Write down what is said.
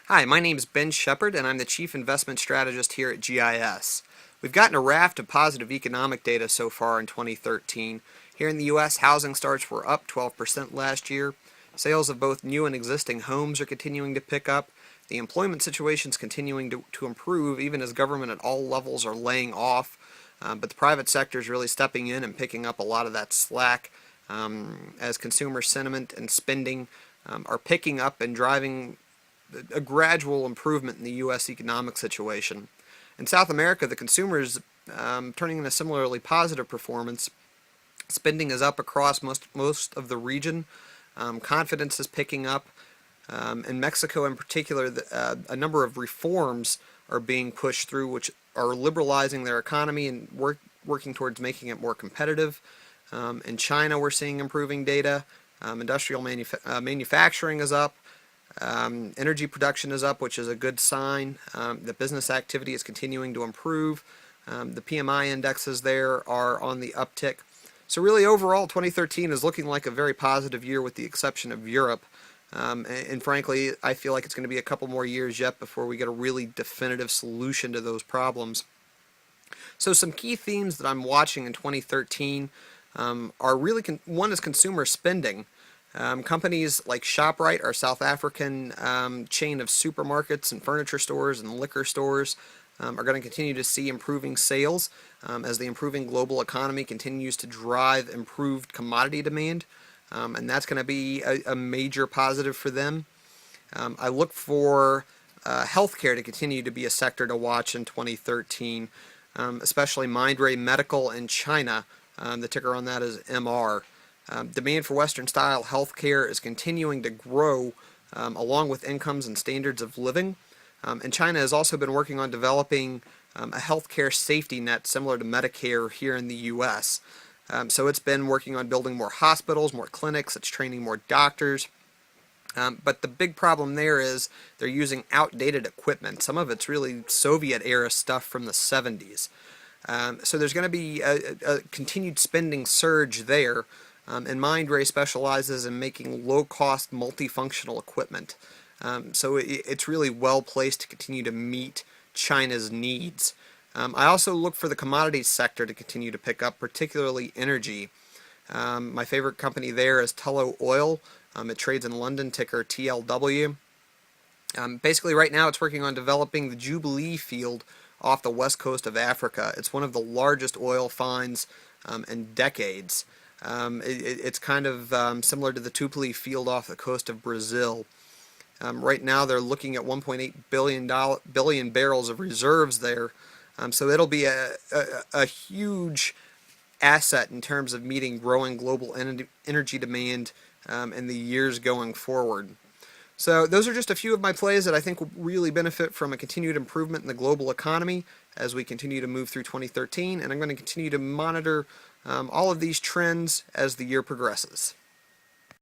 Hi, my name is Ben Shepard, and I'm the Chief Investment Strategist here at GIS. We've gotten a raft of positive economic data so far in 2013. Here in the U.S., housing starts were up 12% last year. Sales of both new and existing homes are continuing to pick up. The employment situation is continuing to improve, even as government at all levels are laying off. But the private sector is really stepping in and picking up a lot of that slack as consumer sentiment and spending are picking up and driving a gradual improvement in the U.S. economic situation. In South America, the consumer is turning in a similarly positive performance. Spending is up across most of the region. Confidence is picking up. In Mexico in particular, a number of reforms are being pushed through which are liberalizing their economy and working towards making it more competitive. In China, we're seeing improving data. Industrial manufacturing is up. Energy production is up, which is a good sign. The business activity is continuing to improve. The PMI indexes there are on the uptick. So really overall 2013 is looking like a very positive year with the exception of Europe. And frankly, I feel like it's going to be a couple more years yet before we get a really definitive solution to those problems. So some key themes that I'm watching in 2013 are really, one is consumer spending. Companies like ShopRite, our South African chain of supermarkets and furniture stores and liquor stores, are going to continue to see improving sales as the improving global economy continues to drive improved commodity demand. And that's going to be a major positive for them. I look for healthcare to continue to be a sector to watch in 2013, especially Mindray Medical in China. The ticker on that is MR. Demand for Western-style healthcare is continuing to grow along with incomes and standards of living. And China has also been working on developing a healthcare safety net similar to Medicare here in the U.S. So it's been working on building more hospitals, more clinics, it's training more doctors. But the big problem there is they're using outdated equipment. Some of it's really Soviet-era stuff from the 70s. So there's going to be a continued spending surge there. And Mindray specializes in making low-cost, multifunctional equipment. So it's really well placed to continue to meet China's needs. I also look for the commodities sector to continue to pick up, particularly energy. My favorite company there is Tullow Oil. It trades in London, ticker TLW. Basically, right now it's working on developing the Jubilee field off the west coast of Africa. It's one of the largest oil finds in decades. It's kind of similar to the Tupelo field off the coast of Brazil. Right now they're looking at 1.8 billion barrels of reserves there. So it'll be a huge asset in terms of meeting growing global energy demand in the years going forward. So those are just a few of my plays that I think will really benefit from a continued improvement in the global economy as we continue to move through 2013, and I'm going to continue to monitor all of these trends as the year progresses.